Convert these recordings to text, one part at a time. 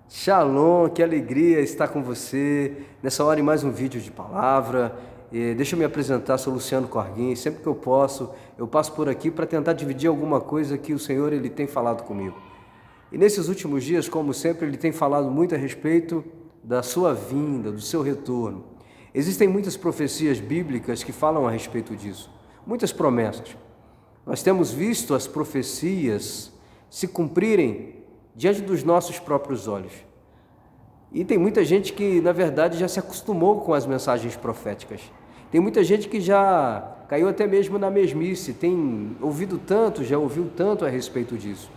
Shalom, que alegria estar com você nessa hora em mais um vídeo de palavra. Deixa eu me apresentar, sou Luciano Corguin. Sempre que eu posso, eu passo por aqui para tentar dividir alguma coisa que o Senhor ele tem falado comigo. E nesses últimos dias, como sempre, ele tem falado muito a respeito da sua vinda, do seu retorno. Existem muitas profecias bíblicas que falam a respeito disso, muitas promessas. Nós temos visto as profecias se cumprirem diante dos nossos próprios olhos. E tem muita gente que, na verdade, já se acostumou com as mensagens proféticas. Tem muita gente que já caiu até mesmo na mesmice, tem ouvido tanto, já ouviu tanto a respeito disso.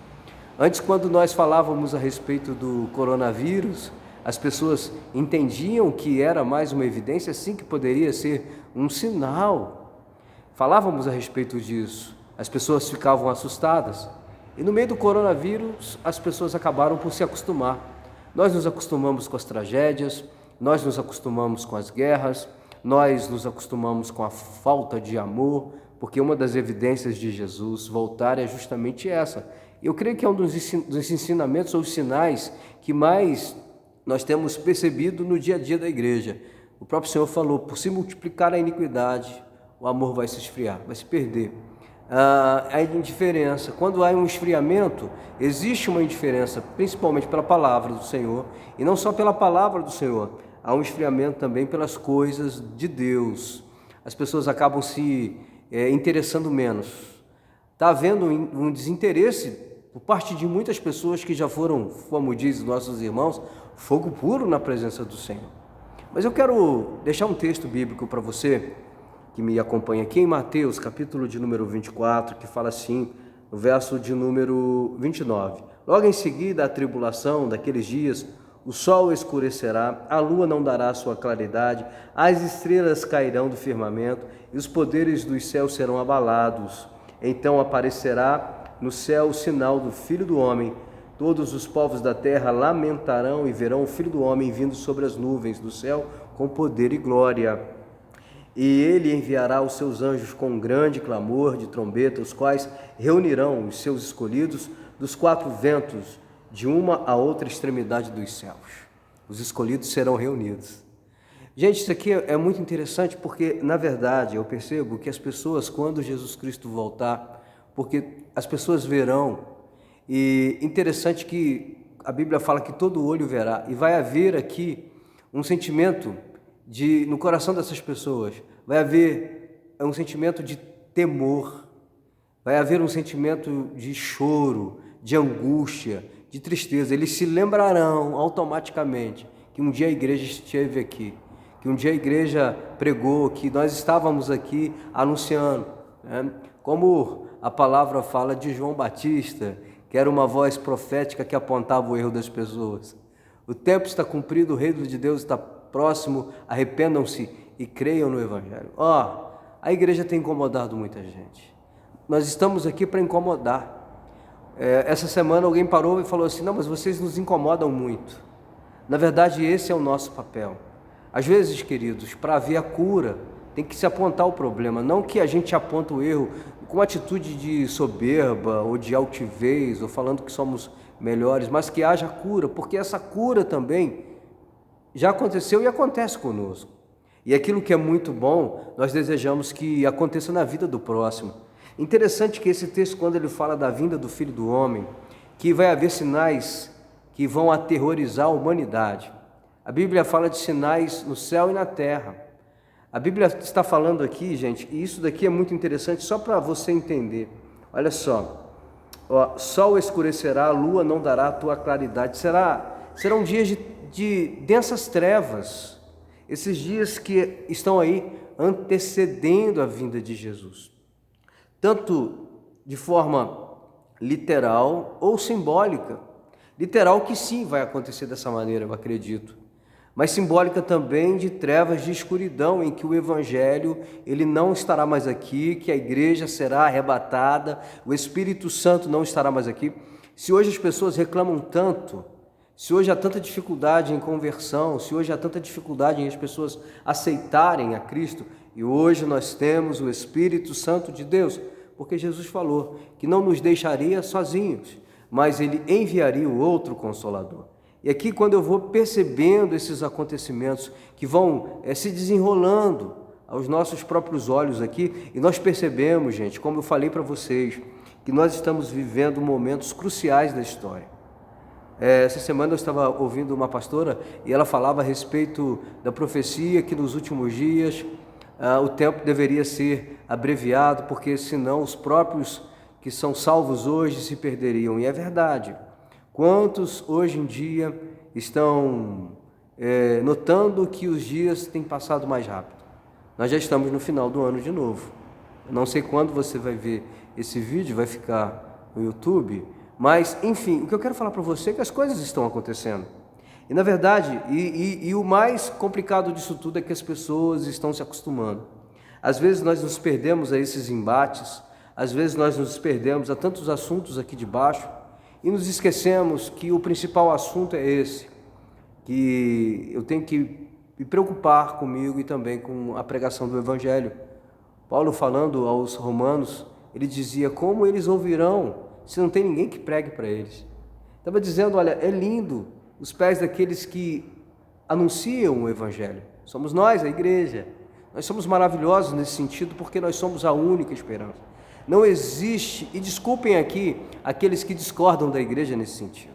Antes, quando nós falávamos a respeito do coronavírus, as pessoas entendiam que era mais uma evidência, sim, que poderia ser um sinal. Falávamos a respeito disso, as pessoas ficavam assustadas. E no meio do coronavírus, as pessoas acabaram por se acostumar. Nós nos acostumamos com as tragédias, nós nos acostumamos com as guerras, nós nos acostumamos com a falta de amor, porque uma das evidências de Jesus voltar é justamente essa. Eu creio que é um dos ensinamentos ou sinais que mais nós temos percebido no dia a dia da igreja. O próprio Senhor falou, por se multiplicar a iniquidade, o amor vai se esfriar, vai se perder. A indiferença, quando há um esfriamento, existe uma indiferença, principalmente pela palavra do Senhor, e não só pela palavra do Senhor, há um esfriamento também pelas coisas de Deus. As pessoas acabam se interessando menos. Está havendo um desinteresse por parte de muitas pessoas que já foram, como dizem nossos irmãos, fogo puro na presença do Senhor. Mas eu quero deixar um texto bíblico para você, que me acompanha aqui em Mateus, capítulo de número 24, que fala assim, no verso de número 29. Logo em seguida, a tribulação daqueles dias, o sol escurecerá, a lua não dará sua claridade, as estrelas cairão do firmamento e os poderes dos céus serão abalados. Então aparecerá no céu o sinal do Filho do Homem. Todos os povos da terra lamentarão e verão o Filho do Homem vindo sobre as nuvens do céu com poder e glória. E ele enviará os seus anjos com um grande clamor de trombeta, os quais reunirão os seus escolhidos dos quatro ventos, de uma a outra extremidade dos céus. Os escolhidos serão reunidos. Gente, isso aqui é muito interessante porque, na verdade, eu percebo que as pessoas, quando Jesus Cristo voltar, porque as pessoas verão, e interessante que a Bíblia fala que todo olho verá, e vai haver aqui um sentimento no coração dessas pessoas, vai haver um sentimento de temor, vai haver um sentimento de choro, de angústia, de tristeza. Eles se lembrarão automaticamente que um dia a igreja esteve aqui, que um dia a igreja pregou, que nós estávamos aqui anunciando, né? Como a palavra fala de João Batista, que era uma voz profética que apontava o erro das pessoas. O tempo está cumprido, o reino de Deus está próximo, arrependam-se e creiam no Evangelho. A igreja tem incomodado muita gente. Nós estamos aqui para incomodar. Essa semana alguém parou e falou assim, não, mas vocês nos incomodam muito. Na verdade, esse é o nosso papel. Às vezes, queridos, para haver a cura, tem que se apontar o problema, não que a gente aponta o erro com atitude de soberba ou de altivez, ou falando que somos melhores, mas que haja cura, porque essa cura também já aconteceu e acontece conosco. E aquilo que é muito bom, nós desejamos que aconteça na vida do próximo. Interessante que esse texto, quando ele fala da vinda do Filho do Homem, que vai haver sinais que vão aterrorizar a humanidade. A Bíblia fala de sinais no céu e na terra. A Bíblia está falando aqui, gente, e isso daqui é muito interessante só para você entender. Olha só, sol escurecerá, a lua não dará a tua claridade. Serão dias de densas trevas, esses dias que estão aí antecedendo a vinda de Jesus, tanto de forma literal ou simbólica. Literal que sim vai acontecer dessa maneira, eu acredito, mas simbólica também de trevas de escuridão, em que o Evangelho ele não estará mais aqui, que a igreja será arrebatada, o Espírito Santo não estará mais aqui. Se hoje as pessoas reclamam tanto, se hoje há tanta dificuldade em conversão, se hoje há tanta dificuldade em as pessoas aceitarem a Cristo, e hoje nós temos o Espírito Santo de Deus, porque Jesus falou que não nos deixaria sozinhos, mas Ele enviaria o outro Consolador. E aqui, quando eu vou percebendo esses acontecimentos que vão se desenrolando aos nossos próprios olhos aqui, e nós percebemos, gente, como eu falei para vocês, que nós estamos vivendo momentos cruciais da história. Essa semana eu estava ouvindo uma pastora e ela falava a respeito da profecia que nos últimos dias o tempo deveria ser abreviado, porque senão os próprios que são salvos hoje se perderiam. E é verdade. Quantos hoje em dia estão notando que os dias têm passado mais rápido? Nós já estamos no final do ano de novo. Eu não sei quando você vai ver esse vídeo, vai ficar no YouTube, mas, enfim, o que eu quero falar para você é que as coisas estão acontecendo. E, na verdade, o mais complicado disso tudo é que as pessoas estão se acostumando. Às vezes nós nos perdemos a esses embates, às vezes nós nos perdemos a tantos assuntos aqui de baixo e nos esquecemos que o principal assunto é esse, que eu tenho que me preocupar comigo e também com a pregação do Evangelho. Paulo, falando aos romanos, ele dizia: como eles ouvirão se não tem ninguém que pregue para eles? Estava dizendo, olha, é lindo os pés daqueles que anunciam o Evangelho. Somos nós, a igreja. Nós somos maravilhosos nesse sentido porque nós somos a única esperança. Não existe, e desculpem aqui aqueles que discordam da igreja nesse sentido,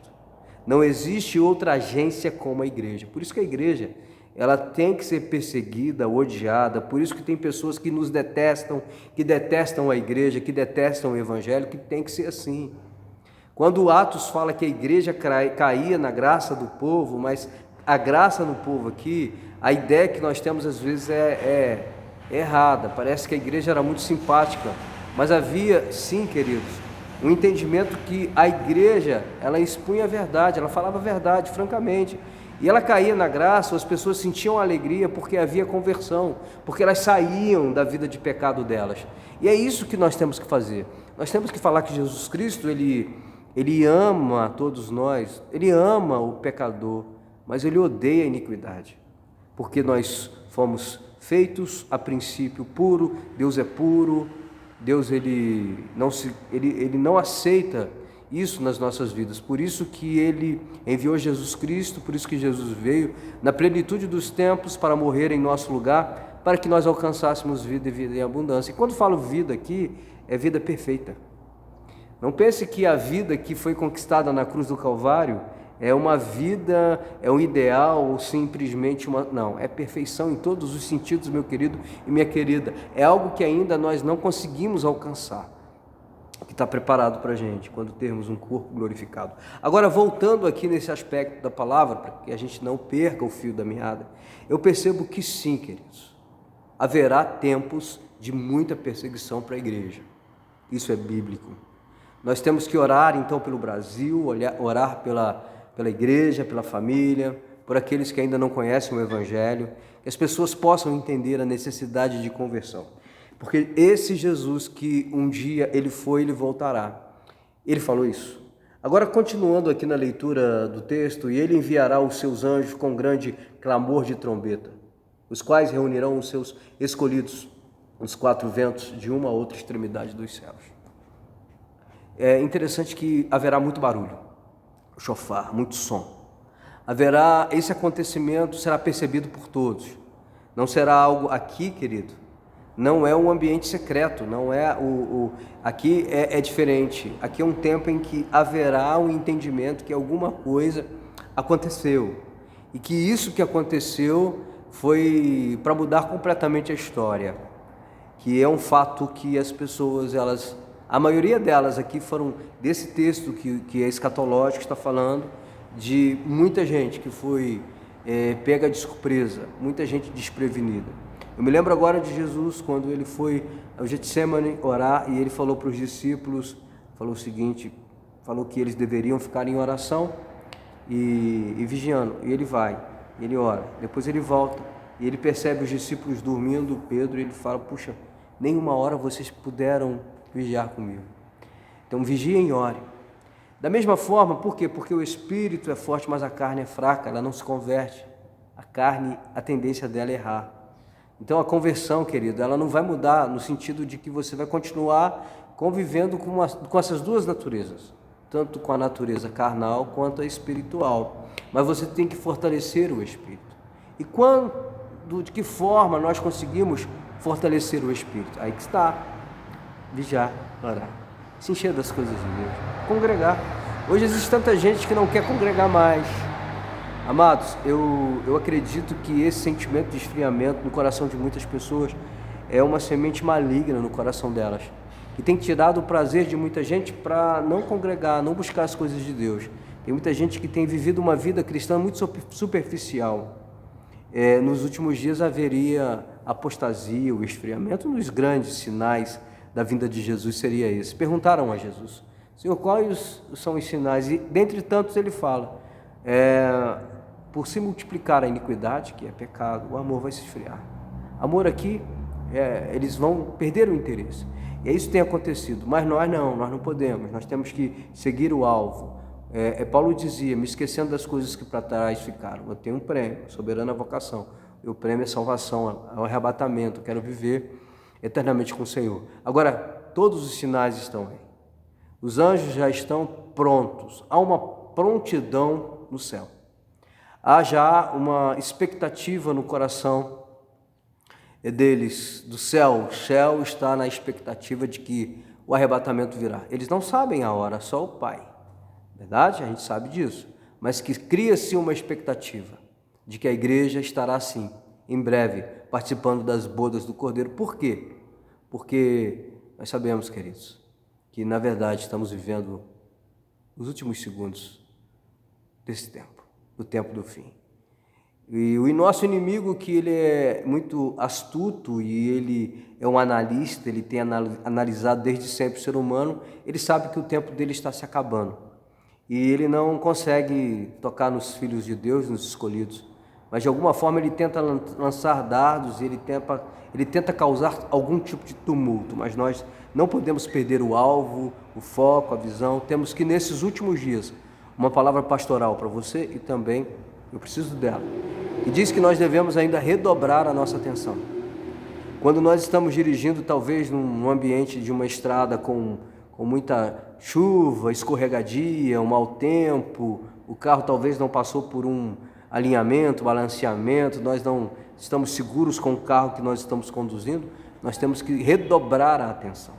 não existe outra agência como a igreja. Por isso que a igreja, ela tem que ser perseguida, odiada. Por isso que tem pessoas que nos detestam, que detestam a igreja, que detestam o Evangelho, que tem que ser assim. Quando Atos fala que a igreja caía na graça do povo, mas a graça no povo aqui, a ideia que nós temos às vezes é errada. Parece que a igreja era muito simpática, mas havia, sim, queridos, um entendimento que a igreja, ela expunha a verdade, ela falava a verdade, francamente. E ela caía na graça, as pessoas sentiam alegria porque havia conversão, porque elas saíam da vida de pecado delas. E é isso que nós temos que fazer. Nós temos que falar que Jesus Cristo, Ele ama todos nós, Ele ama o pecador, mas Ele odeia a iniquidade, porque nós fomos feitos a princípio puro. Deus é puro, Deus ele não aceita isso nas nossas vidas. Por isso que Ele enviou Jesus Cristo, por isso que Jesus veio na plenitude dos tempos para morrer em nosso lugar, para que nós alcançássemos vida e vida em abundância. E quando falo vida aqui, é vida perfeita. Não pense que a vida que foi conquistada na cruz do Calvário é uma vida, é um ideal ou simplesmente uma... Não, é perfeição em todos os sentidos, meu querido e minha querida. É algo que ainda nós não conseguimos alcançar, que está preparado para a gente quando termos um corpo glorificado. Agora, voltando aqui nesse aspecto da palavra, para que a gente não perca o fio da meada, eu percebo que sim, queridos, haverá tempos de muita perseguição para a igreja. Isso é bíblico. Nós temos que orar então pelo Brasil, orar pela igreja, pela família, por aqueles que ainda não conhecem o Evangelho, que as pessoas possam entender a necessidade de conversão. Porque esse Jesus que um dia Ele foi, Ele voltará. Ele falou isso. Agora, continuando aqui na leitura do texto, e Ele enviará os seus anjos com grande clamor de trombeta, os quais reunirão os seus escolhidos, os quatro ventos de uma a outra extremidade dos céus. É interessante que haverá muito barulho, chofar, muito som. Haverá, esse acontecimento será percebido por todos. Não será algo aqui, querido, não é um ambiente secreto, não é aqui é diferente. Aqui é um tempo em que haverá um entendimento que alguma coisa aconteceu. E que isso que aconteceu foi para mudar completamente a história. Que é um fato que as pessoas, a maioria delas aqui foram desse texto que é escatológico, está falando de muita gente que foi pega de surpresa, muita gente desprevenida. Eu me lembro agora de Jesus, quando ele foi ao Getsemane orar, e ele falou para os discípulos, falou o seguinte, falou que eles deveriam ficar em oração e vigiando. E ele vai, ele ora, depois ele volta, e ele percebe os discípulos dormindo, Pedro, e ele fala: puxa, nem uma hora vocês puderam vigiar comigo. Então vigiem e orem. Da mesma forma, por quê? Porque o espírito é forte, mas a carne é fraca, ela não se converte. A carne, a tendência dela é errar. Então a conversão, querido, ela não vai mudar no sentido de que você vai continuar convivendo com essas duas naturezas, tanto com a natureza carnal quanto a espiritual. Mas você tem que fortalecer o espírito. E de que forma nós conseguimos fortalecer o espírito? Aí que está. Vigiar, orar, se encher das coisas de Deus, congregar. Hoje existe tanta gente que não quer congregar mais. Amados, eu acredito que esse sentimento de esfriamento no coração de muitas pessoas é uma semente maligna no coração delas, que tem tirado o prazer de muita gente para não congregar, não buscar as coisas de Deus. Tem muita gente que tem vivido uma vida cristã muito superficial. Nos últimos dias haveria apostasia, o esfriamento. Um dos grandes sinais da vinda de Jesus seria esse. Perguntaram a Jesus: Senhor, quais são os sinais? E dentre tantos ele fala, por se multiplicar a iniquidade, que é pecado, o amor vai se esfriar. Amor aqui, eles vão perder o interesse. E isso tem acontecido, mas nós não podemos, nós temos que seguir o alvo. Paulo dizia, me esquecendo das coisas que para trás ficaram, eu tenho um prêmio, soberana vocação, o prêmio é salvação, é o arrebatamento, eu quero viver eternamente com o Senhor. Agora, todos os sinais estão aí. Os anjos já estão prontos. Há uma prontidão no céu. Há já uma expectativa no coração deles, do céu. O céu está na expectativa de que o arrebatamento virá. Eles não sabem a hora, só o Pai. Verdade? A gente sabe disso. Mas que cria-se uma expectativa de que a igreja estará assim, em breve, participando das bodas do Cordeiro. Por quê? Porque nós sabemos, queridos, que na verdade estamos vivendo os últimos segundos desse tempo, do tempo do fim. E o nosso inimigo, que ele é muito astuto e ele é um analista, ele tem analisado desde sempre o ser humano, ele sabe que o tempo dele está se acabando. E ele não consegue tocar nos filhos de Deus, nos escolhidos. Mas de alguma forma ele tenta lançar dardos, ele tenta causar algum tipo de tumulto, mas nós não podemos perder o alvo, o foco, a visão. Temos que nesses últimos dias, uma palavra pastoral para você e também eu preciso dela. E diz que nós devemos ainda redobrar a nossa atenção. Quando nós estamos dirigindo talvez num ambiente de uma estrada com muita chuva, escorregadia, um mau tempo, o carro talvez não passou por um alinhamento, balanceamento, nós não estamos seguros com o carro que nós estamos conduzindo, nós temos que redobrar a atenção.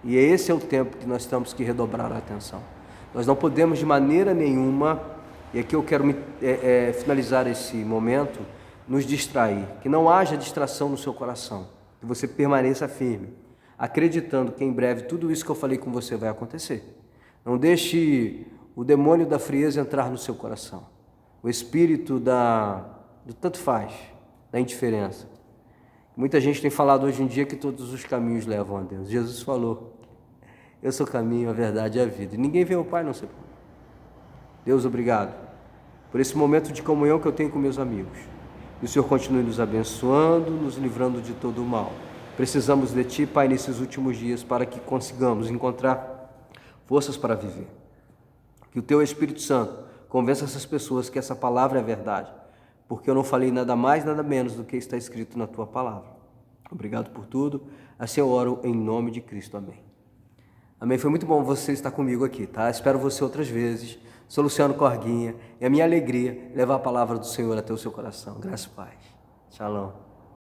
E esse é o tempo que nós temos que redobrar a atenção. Nós não podemos de maneira nenhuma, e aqui eu quero finalizar esse momento, nos distrair, que não haja distração no seu coração, que você permaneça firme, acreditando que em breve tudo isso que eu falei com você vai acontecer. Não deixe o demônio da frieza entrar no seu coração. O espírito do tanto faz, da indiferença. Muita gente tem falado hoje em dia que todos os caminhos levam a Deus. Jesus falou, eu sou o caminho, a verdade e a vida. E ninguém vê o Pai, não sei por quê. Deus, obrigado por esse momento de comunhão que eu tenho com meus amigos. Que o Senhor continue nos abençoando, nos livrando de todo o mal. Precisamos de Ti, Pai, nesses últimos dias, para que consigamos encontrar forças para viver. Que o Teu Espírito Santo convença essas pessoas que essa palavra é verdade, porque eu não falei nada mais, nada menos do que está escrito na Tua palavra. Obrigado por tudo. Assim eu oro em nome de Cristo. Amém. Amém. Foi muito bom você estar comigo aqui, tá? Espero você outras vezes. Sou Luciano Corguinha. É a minha alegria levar a palavra do Senhor até o seu coração. Graça e paz. Shalom.